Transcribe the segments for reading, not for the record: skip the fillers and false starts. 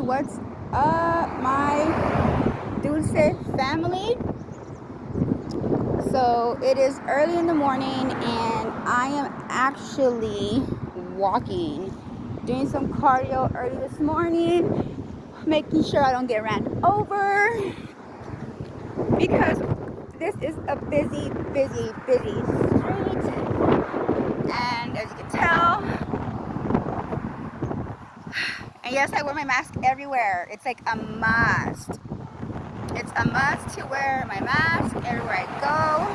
What's up, my Dulce family? So it is early in the morning and I am actually walking, doing some cardio early this morning, making sure I don't get ran over because this is a busy street. And as you can tell, and yes, I wear my mask everywhere. It's like a must. It's a must to wear my mask everywhere I go.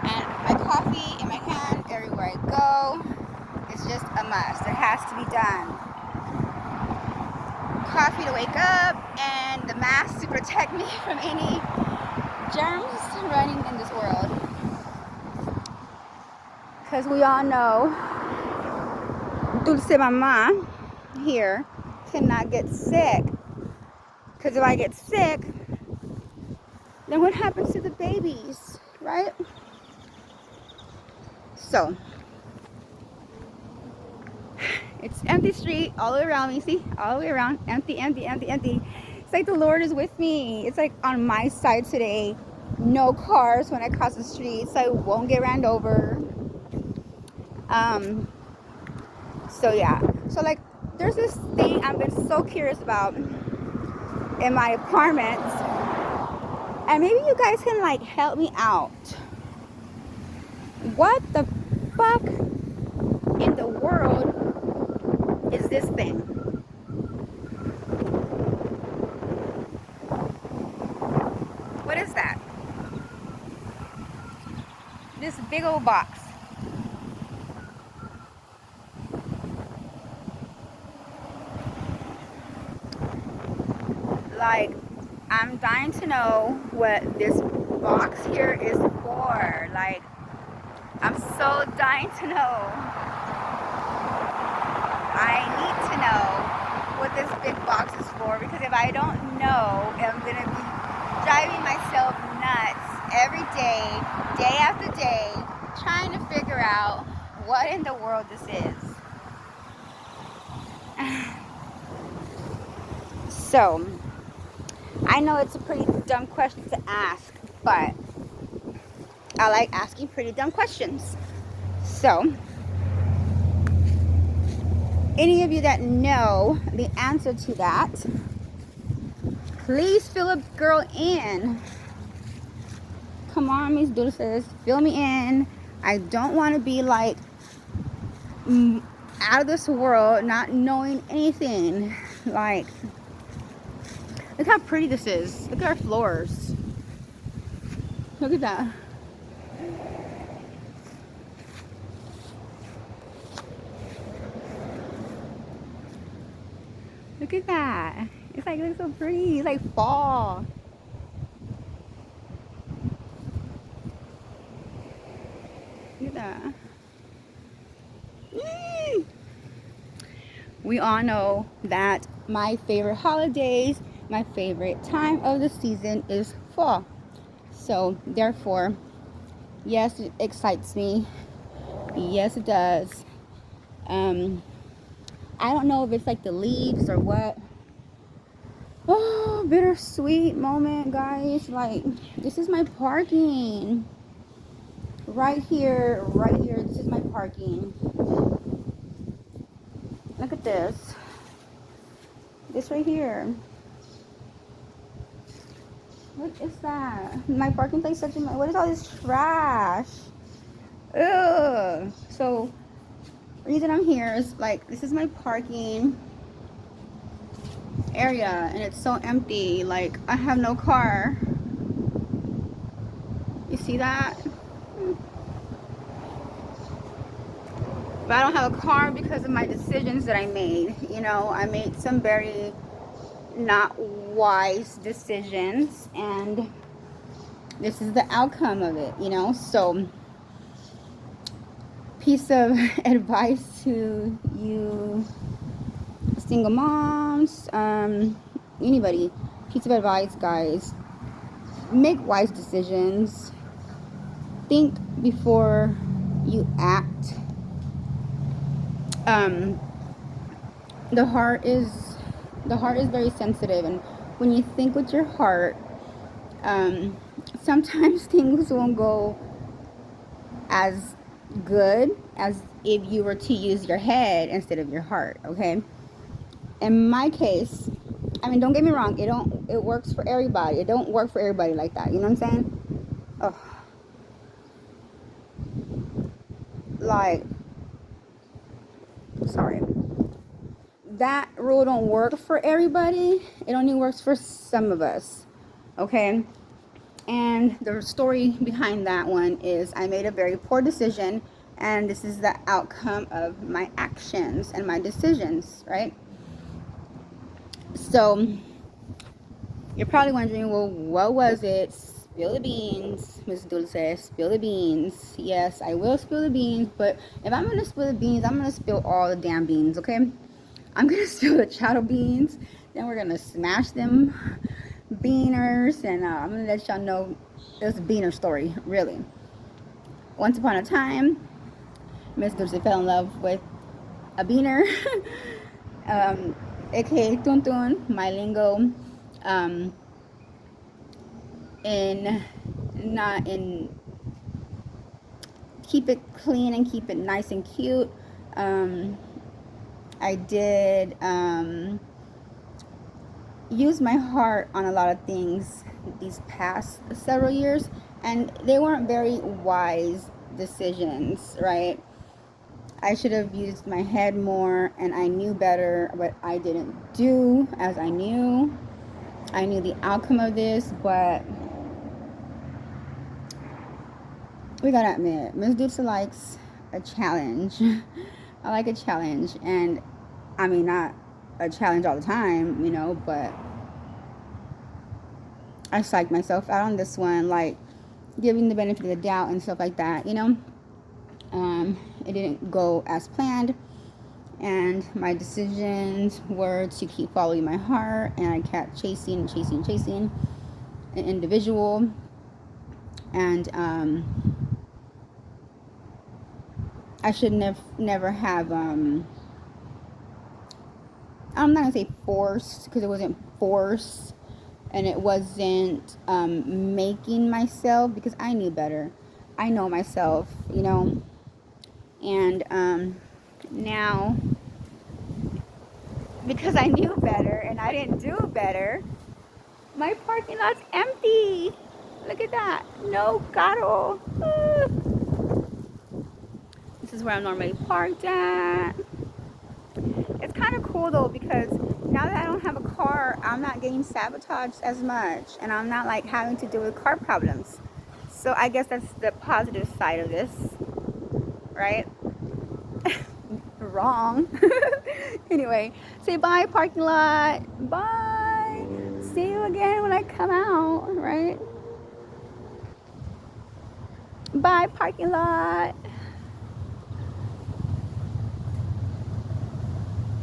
And my coffee in my hand everywhere I go. It's just a must. It has to be done. Coffee to wake up and the mask to protect me from any germs running in this world. Because we all know Dulce Mama here cannot get sick. Because if I get sick, then what happens to the babies, right? So, it's empty street all the way around me. See, all the way around, empty. It's like the Lord is with me. It's like on my side today. No cars when I cross the street, so I won't get ran over. So yeah. So like, there's this thing I've been so curious about in my apartment, and maybe you guys can like help me out. What the fuck in the world is this thing? What is that? This big old box. Like, I'm dying to know what this box here is for. Like, I'm so dying to know. I need to know what this big box is for, because if I don't know, I'm gonna be driving myself nuts every day, day after day, trying to figure out what in the world this is. So, I know it's a pretty dumb question to ask, but I like asking pretty dumb questions. So, any of you that know the answer to that, please fill a girl in. Come on, Miss Dulces, fill me in. I don't want to be like out of this world, not knowing anything. Like, look how pretty this is. Look at our floors. Look at that. Look at that. It's like, it looks so pretty. It's like fall. Look at that. We all know that my favorite holidays, my favorite time of the season is fall. So therefore, yes, it excites me. Yes, it does. I don't know if it's like the leaves or what. Oh, bittersweet moment, guys. Like, this is my parking. Right here. This is my parking. Look at this. This right here. What is that? My parking place such a... What is all this trash? Ugh. So, reason I'm here is like, this is my parking area and it's so empty. Like, I have no car. You see that? But I don't have a car because of my decisions that I made. You know, I made some very not wise decisions, and this is the outcome of it, you know. So, piece of advice to you single moms, anybody, piece of advice, guys: make wise decisions, think before you act. The heart is The heart is very sensitive, and when you think with your heart, um, sometimes things won't go as good as if you were to use your head instead of your heart. Okay. In my case, I mean, don't get me wrong, it works for everybody. It don't work for everybody like that. You know what I'm saying? Oh, like, sorry. That rule don't work for everybody. It only works for some of us. Okay? And the story behind that one is I made a very poor decision, and this is the outcome of my actions and my decisions, right? So you're probably wondering, well, what was it? Spill the beans, Ms. Dulce says. Spill the beans. Yes, I will spill the beans, but if I'm going to spill the beans, I'm going to spill all the damn beans, okay? I'm going to spill the chattel beans. Then we're going to smash them beaners, and I'm going to let y'all know it's a beaner story, really. Once upon a time, Miss Dulce fell in love with a beaner, aka Tuntun, my lingo. In not in keep it clean and keep it nice and cute. I did use my heart on a lot of things these past several years, and they weren't very wise decisions, right? I should have used my head more, and I knew better, but I didn't do as I knew. I knew the outcome of this, but we gotta admit, Miss Dulce likes a challenge. I like a challenge, and I mean, not a challenge all the time, you know, but I psyched myself out on this one, like giving the benefit of the doubt and stuff like that, you know. It didn't go as planned, and my decisions were to keep following my heart, and I kept chasing an individual, and I should never have I'm not gonna say forced, because it wasn't forced, and it wasn't making myself, because I knew better. I know myself, you know. And now, because I knew better and I didn't do better, my parking lot's empty. Look at that. No carro. This is where I'm normally parked at. It's kind of cool though, because now that I don't have a car, I'm not getting sabotaged as much, and I'm not like having to deal with car problems. So I guess that's the positive side of this, right? Wrong. Anyway, say bye, parking lot. Bye. See you again when I come out, right? Bye, parking lot.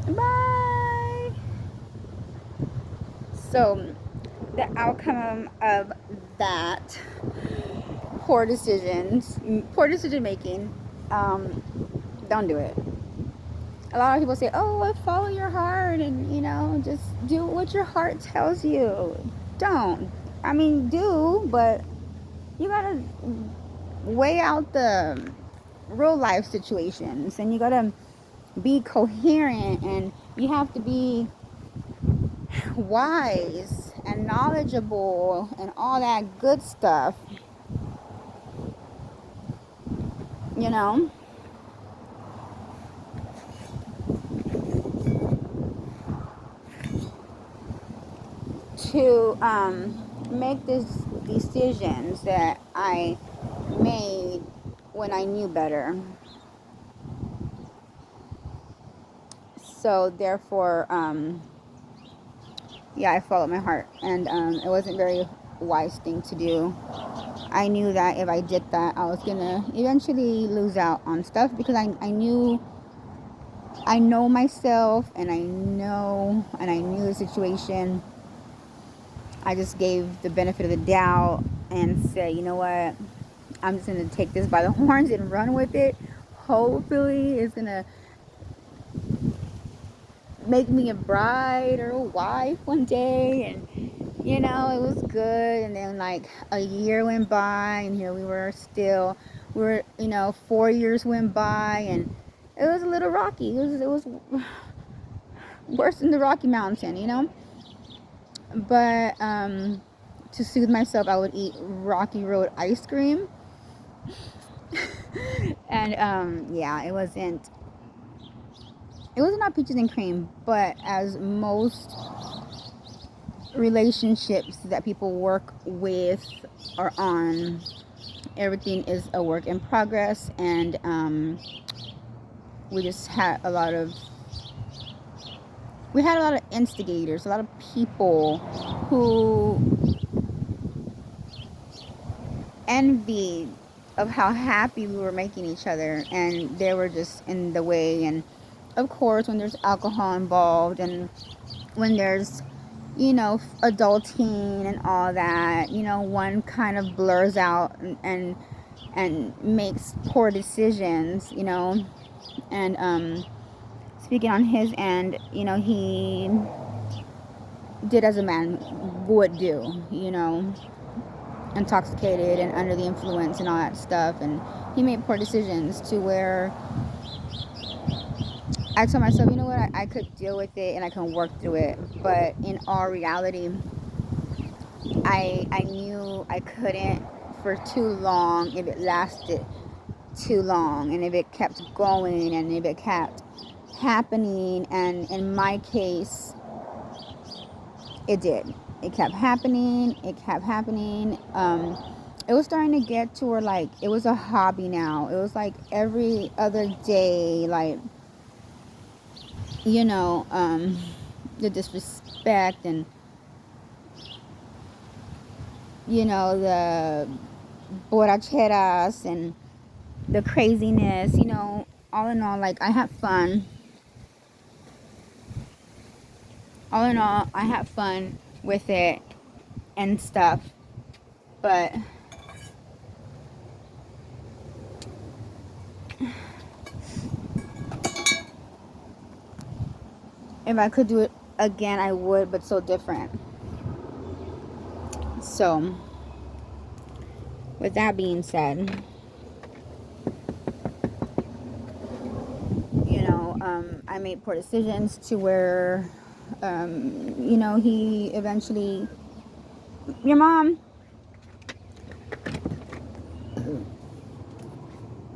Bye. So the outcome of that poor decision making, don't do it. A lot of people say, oh, follow your heart, and you know, just do what your heart tells you. Don't. I mean, do, but you gotta weigh out the real life situations, and you gotta be coherent, and you have to be wise and knowledgeable and all that good stuff, you know. To make these decisions that I made when I knew better. So therefore, yeah, I followed my heart, and it wasn't a very wise thing to do. I knew that if I did that, I was gonna eventually lose out on stuff, because I know myself, and I knew the situation. I just gave the benefit of the doubt and said, you know what, I'm just going to take this by the horns and run with it. Hopefully it's going to make me a bride or a wife one day, and you know, it was good. And then like a year went by, and here we were still. We were, you know, 4 years went by, and it was a little rocky. It was worse than the Rocky Mountain, you know. But to soothe myself, I would eat Rocky Road ice cream, and yeah, it was not peaches and cream, but as most relationships that people work with are on, everything is a work in progress. And we just had a lot of instigators, a lot of people who envied of how happy we were making each other, and they were just in the way. And of course, when there's alcohol involved, and when there's, you know, adulting and all that, you know, one kind of blurs out and makes poor decisions, you know. And speaking on his end, you know, he did as a man would do, you know, intoxicated and under the influence and all that stuff. And he made poor decisions to where I told myself, you know what, I could deal with it and I can work through it. But in all reality, I knew I couldn't for too long if it lasted too long, and if it kept going, and if it kept happening. And in my case, it did. It kept happening. It kept happening. It was starting to get to where, like, it was a hobby now. It was like every other day, like, you know, the disrespect, and you know, the borracheras and the craziness, you know. All in all, like, I had fun. All in all, I had fun with it and stuff. But if I could do it again, I would, but so different. So, with that being said, you know, I made poor decisions to where, you know, he eventually, your mom,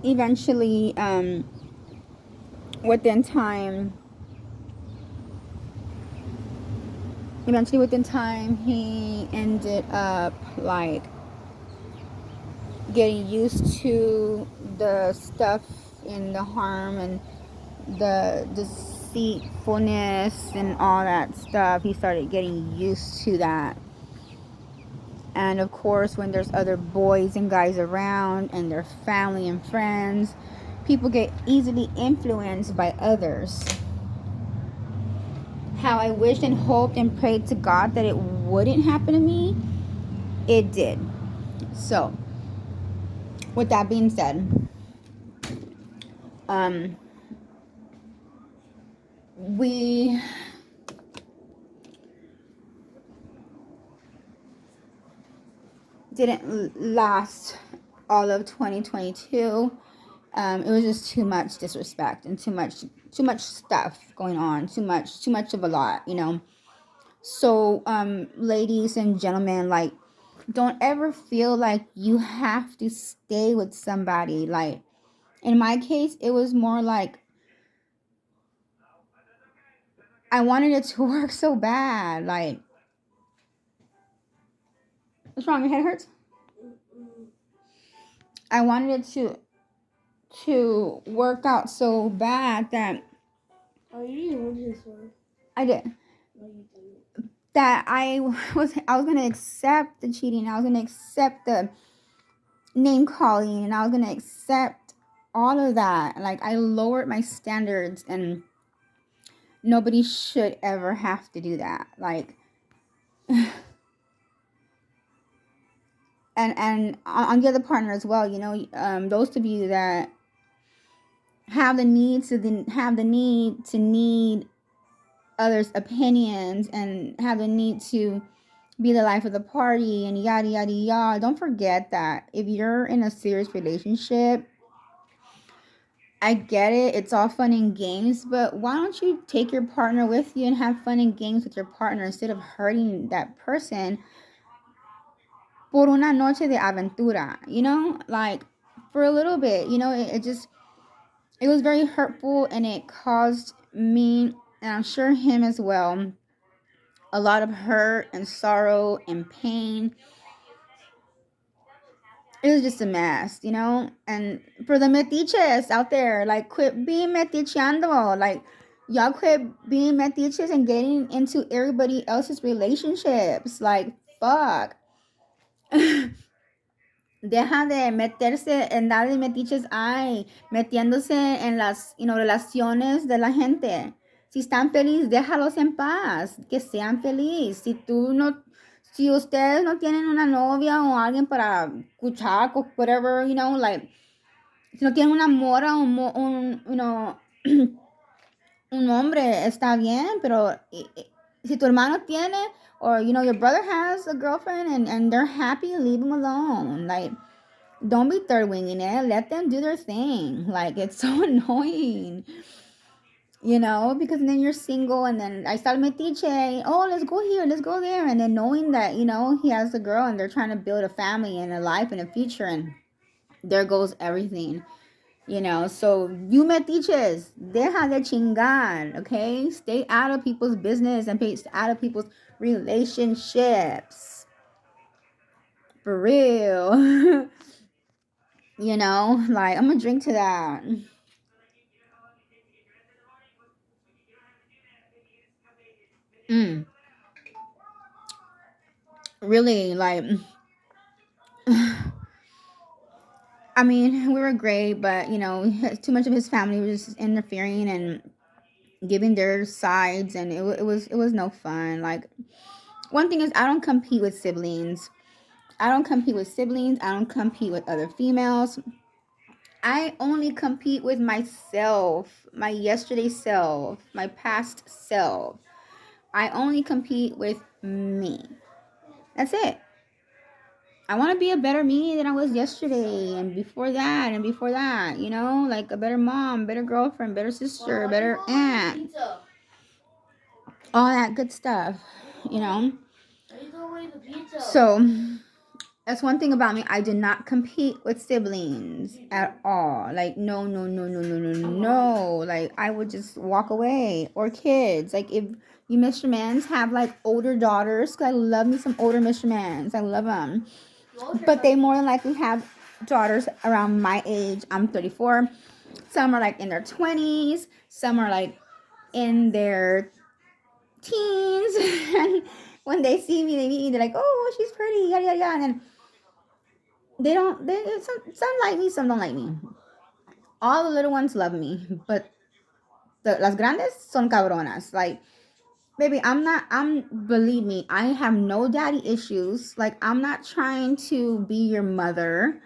eventually, within time, he ended up, like, getting used to the stuff and the harm and the deceitfulness and all that stuff. He started getting used to that. And of course, when there's other boys and guys around and their family and friends, people get easily influenced by others. How I wished and hoped and prayed to God that it wouldn't happen to me, it did. So, with that being said, we didn't last all of 2022. It was just too much disrespect and too much stuff going on, too much of a lot, you know. So ladies and gentlemen, like, don't ever feel like you have to stay with somebody. Like, in my case, it was more like I wanted it to work so bad. Like, what's wrong? Your head hurts? I wanted it to work out so bad that you didn't want his one. I did. No, you didn't. That I was gonna accept the cheating. I was gonna accept the name calling, and I was gonna accept all of that. Like, I lowered my standards, and nobody should ever have to do that. Like, and on the other partner as well, you know, those of you that have the need to need others' opinions and have the need to be the life of the party and yada yada yada. Don't forget that if you're in a serious relationship, I get it, it's all fun and games, but why don't you take your partner with you and have fun and games with your partner instead of hurting that person por una noche de aventura, you know? Like, for a little bit, you know, it was very hurtful and it caused me, and I'm sure him as well, a lot of hurt and sorrow and pain. It was just a mess, you know? And for the metiches out there, like, quit being meticheando. Like, y'all quit being metiches and getting into everybody else's relationships. Like, fuck. Deja de meterse en dar de metiches, ay, metiéndose en las, relaciones de la gente. Si están felices, déjalos en paz, que sean felices. Si ustedes no tienen una novia o alguien para escuchar, whatever, like, si no tienen una mora o un hombre, está bien, pero si tu hermano tiene, or, your brother has a girlfriend and they're happy, leave them alone. Like, don't be third winging it. Let them do their thing. Like, it's so annoying. Because then you're single and then I start metiche. Oh, let's go here, let's go there. And then knowing that, he has a girl and they're trying to build a family and a life and a future, and there goes everything. So you metiches, deja de chingar, okay? Stay out of people's business and stay out of people's relationships. For real. Like, I'm gonna drink to that. Really, like, I mean, we were great, but, too much of his family was just interfering and giving their sides, and it was no fun. Like, one thing is, I don't compete with siblings. I don't compete with other females. I only compete with myself, my yesterday self, my past self. I only compete with me. That's it. I want to be a better me than I was yesterday and before that and before that, like a better mom, better girlfriend, better sister, better aunt. All that good stuff, So, that's one thing about me. I do not compete with siblings at all. Like, no, no, no, no, no, no, no. Like, I would just walk away. Or kids. Like, if you Mr. Mans have, like, older daughters, because I love me some older Mr. Mans. I love them. But they more than likely have daughters around my age. I'm 34. Some are, like, in their 20s. Some are, like, in their teens. And when they see me, they meet me, they're like, oh, she's pretty, yada, yada, yada. And then some like me, some don't like me. All the little ones love me, but las grandes son cabronas. Like, baby, believe me, I have no daddy issues. Like, I'm not trying to be your mother.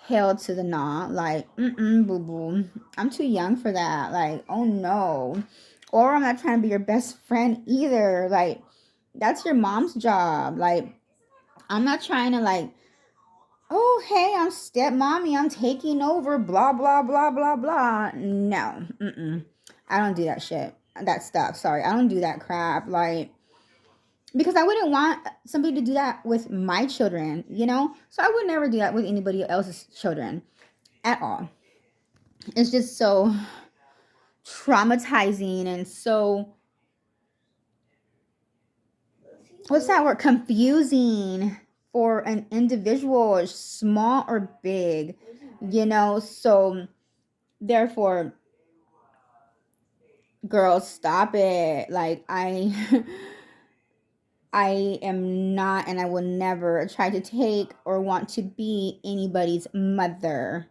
Hell to the nah. Like, boo boo. I'm too young for that. Like, oh no. Or I'm not trying to be your best friend either. Like, that's your mom's job. Like, I'm not trying to, like, oh, hey, I'm stepmommy, I'm taking over, blah, blah, blah, blah, blah. No, I don't do that shit. That stuff, sorry. I don't do that crap. Like, because I wouldn't want somebody to do that with my children, So I would never do that with anybody else's children at all. It's just so traumatizing and so, what's that word? Confusing for an individual, small or big, So, therefore, girls, stop it. Like, I am not, and I will never try to take or want to be anybody's mother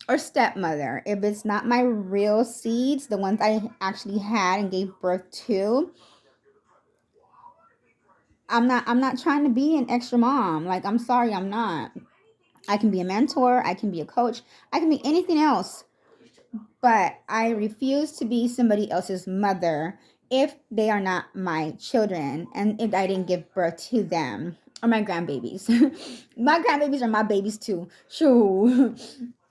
or stepmother. If it's not my real seeds, the ones I actually had and gave birth to, I'm not trying to be an extra mom. Like, I'm sorry, I'm not. I can be a mentor, I can be a coach, I can be anything else. But I refuse to be somebody else's mother if they are not my children and if I didn't give birth to them or my grandbabies. My grandbabies are my babies too. Shoo.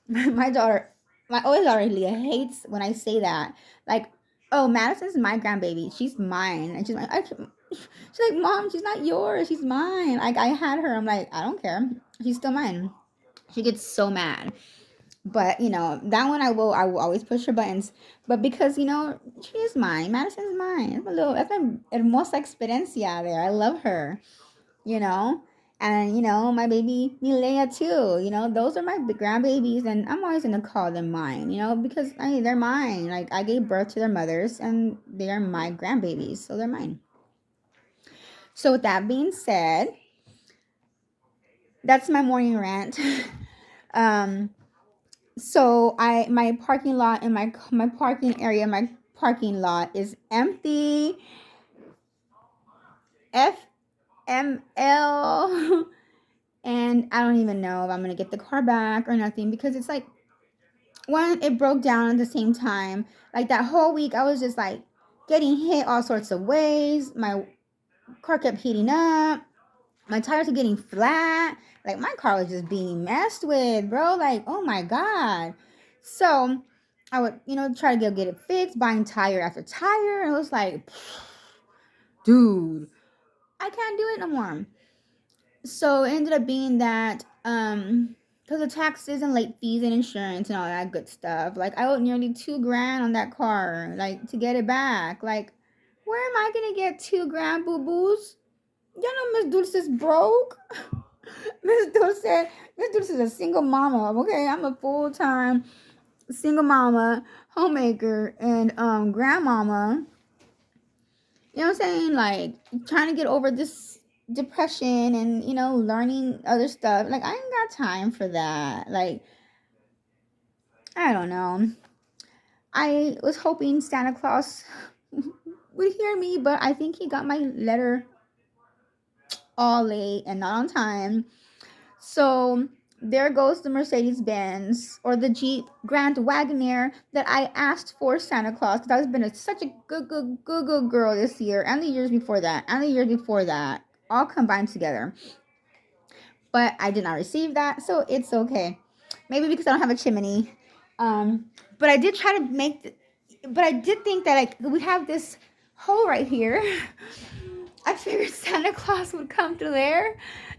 My daughter, my oldest daughter Leah hates when I say that. Like, oh, Madison's my grandbaby. She's mine. And she's like, she's like, Mom, she's not yours. She's mine. Like, I had her. I'm like, I don't care. She's still mine. She gets so mad. But that one I will always push her buttons. But because she is mine. Madison's mine. That's my hermosa experiencia there. I love her. And my baby Milea too. Those are my grandbabies, and I'm always gonna call them mine. Because they're mine. Like, I gave birth to their mothers, and they are my grandbabies, so they're mine. So with that being said, that's my morning rant. So my parking lot and my parking area, my parking lot is empty. FML. And I don't even know if I'm gonna get the car back or nothing, because it's like, one, it broke down at the same time. Like, that whole week I was just like getting hit all sorts of ways. My car kept heating up. My tires were getting flat. Like, my car was just being messed with, bro. Like, oh my God. So I would, try to get it fixed, buying tire after tire. And it was like, dude, I can't do it no more. So it ended up being that, because of taxes and late fees and insurance and all that good stuff, like, I owed nearly $2,000 on that car, like, to get it back. Like, where am I gonna get $2,000, boo-boos? Y'all know Miss Dulce's broke. Miss Dulce is a single mama, okay? I'm a full-time single mama, homemaker, and grandmama. You know what I'm saying? Like, trying to get over this depression and, learning other stuff. Like, I ain't got time for that. Like, I don't know. I was hoping Santa Claus would hear me, but I think he got my letter all late and not on time. So there goes the Mercedes-Benz or the Jeep Grand Wagoneer that I asked for Santa Claus, because I've been such a good girl this year and the years before that, all combined together. But I did not receive that, so it's okay. Maybe because I don't have a chimney. But I did try to but I did think that, like, we have this hole right here. I figured Santa Claus would come through there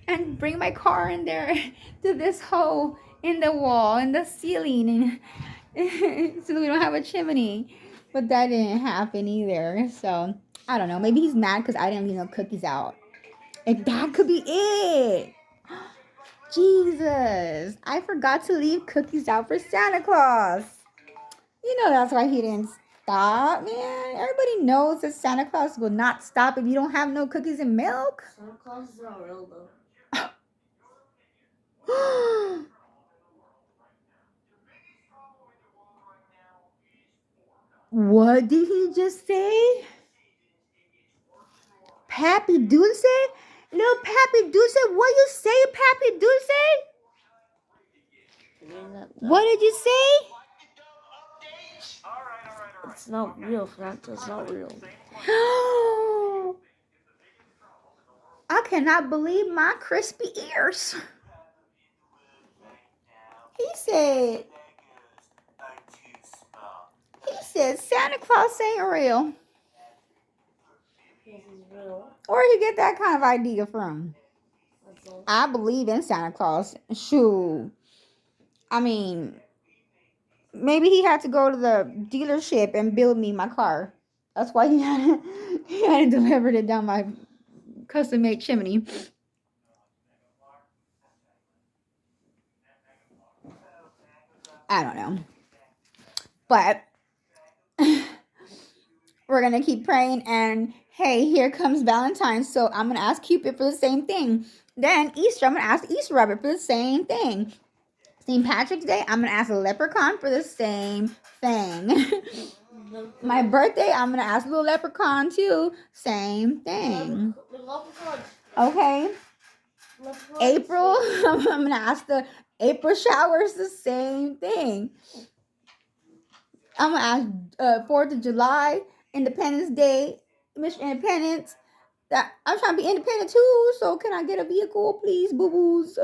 and bring my car in there to this hole in the wall, in the ceiling, and so we don't have a chimney. But that didn't happen either. So I don't know. Maybe he's mad because I didn't leave no cookies out. Like, that could be it. Jesus, I forgot to leave cookies out for Santa Claus. That's why he didn't stop, man. Everybody knows that Santa Claus will not stop if you don't have no cookies and milk. Santa Claus is not real, though. What did he just say? Pappy Dulce? Little Pappy Dulce? What you say, Pappy Dulce? What did you say? It's not real, Santa. It's not real. I cannot believe my crispy ears. He said Santa Claus ain't real. This is real. Where did he get that kind of idea from? I believe in Santa Claus. Shoot. I mean, maybe he had to go to the dealership and build me my car. That's why he had delivered it down my custom-made chimney. I don't know. But we're going to keep praying. And hey, here comes Valentine's. So I'm going to ask Cupid for the same thing. Then Easter, I'm going to ask the Easter Rabbit for the same thing. St. Patrick's Day, I'm going to ask a leprechaun for the same thing. My birthday, I'm going to ask a little leprechaun too. Same thing. Okay. April, I'm going to ask the April showers the same thing. I'm going to ask 4th of July Independence Day, Mr. Independence. That I'm trying to be independent too. So can I get a vehicle, please, boo boos?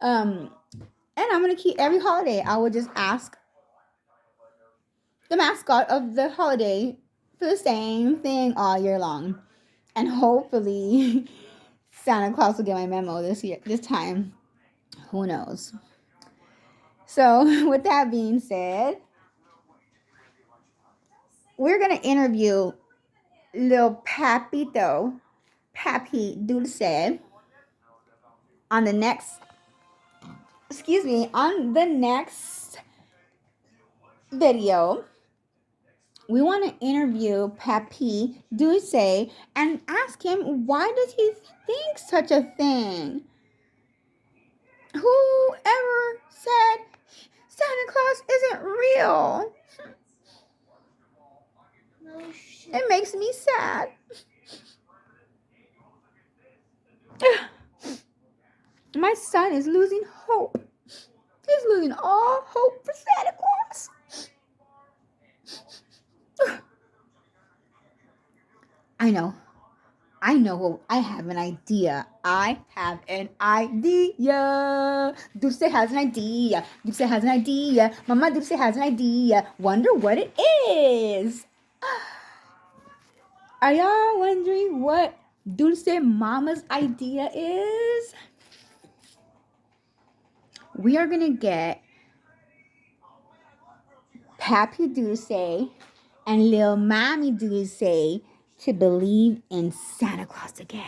And I'm gonna keep every holiday. I will just ask the mascot of the holiday for the same thing all year long, and hopefully Santa Claus will get my memo this time. Who knows? So with that being said, we're gonna interview little Papi Dulce, on the next video. We want to interview Papi Dulce and ask him, why does he think such a thing? Whoever said Santa Claus isn't real? No shit. It makes me sad. My son is losing hope. He's losing all hope for Santa Claus. I know. I have an idea. Dulce has an idea. Mama Dulce has an idea. Wonder what it is. Are y'all wondering what Dulce Mama's idea is? We are going to get Papi Dulce and Lil Mommy Dulce to believe in Santa Claus again.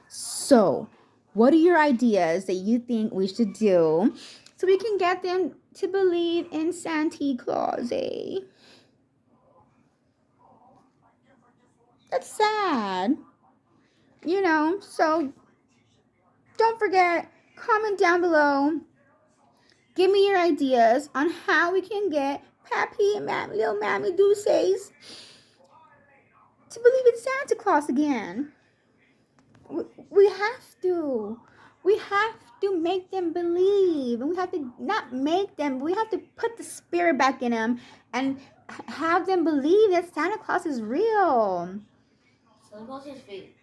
So, what are your ideas that you think we should do so we can get them to believe in Santa Claus? That's sad. So don't forget, comment down below. Give me your ideas on how we can get Papi and Lil Mommy Dulces to believe in Santa Claus again. We have to. We have to make them believe. We have to not make them. We have to put the spirit back in them and have them believe that Santa Claus is real. Santa Claus is fake.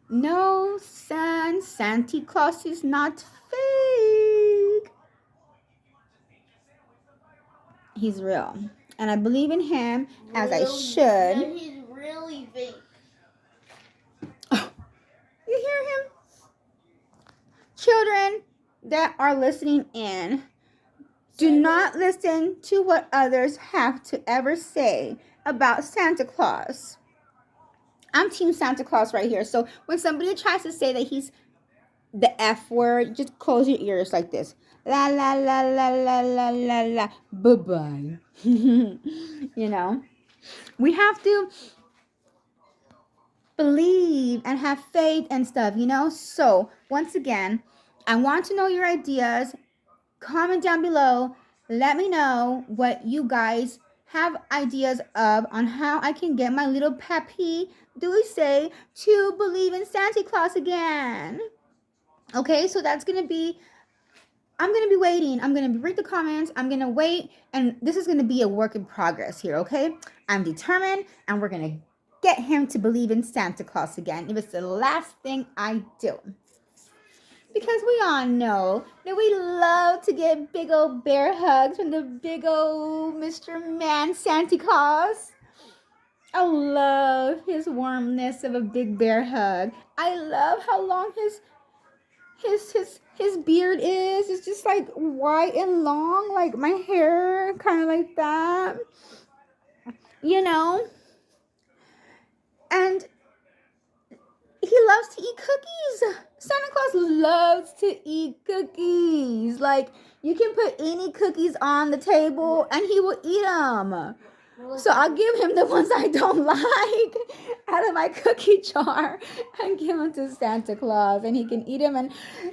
No, son. Santa Claus is not fake. He's real. And I believe in him as I should. No, he's really fake. You hear him? Children that are listening in, do not listen to what others have to ever say about Santa Claus. I'm Team Santa Claus right here. So when somebody tries to say that he's the F word, just close your ears like this. La la la la la la la la. Bye-bye. We have to believe and have faith and stuff, So once again, I want to know your ideas. Comment down below. Let me know what you guys have ideas of on how I can get my little Papi Dulce to believe in Santa Claus again. Okay, so I'm going to be waiting. I'm going to read the comments. I'm going to wait. And this is going to be a work in progress here, okay? I'm determined, and we're going to get him to believe in Santa Claus again if it's the last thing I do. Because we all know that we love to get big old bear hugs from the big old Mr. Man Santa Claus. I love his warmness of a big bear hug. I love how long his beard is. It's just like white and long, like my hair, kind of like that. And he loves to eat cookies. Santa Claus loves to eat cookies. Like, you can put any cookies on the table and he will eat them. So I'll give him the ones I don't like out of my cookie jar and give them to Santa Claus, and he can eat them, and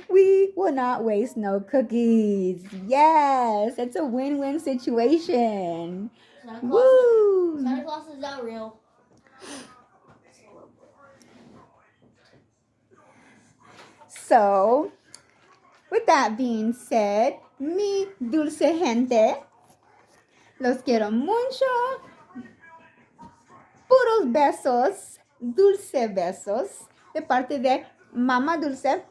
we will not waste no cookies. Yes, it's a win-win situation. Woo! Santa Claus is not real. So, with that being said, mi dulce gente, los quiero mucho. puros besos, dulce besos, de parte de Mama Dulce.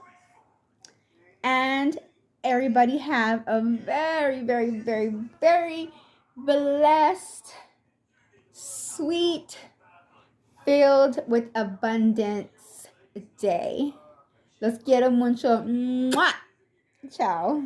And everybody have a very, very, very, very blessed, sweet, filled with abundance day. Los quiero mucho. Mwah! Ciao.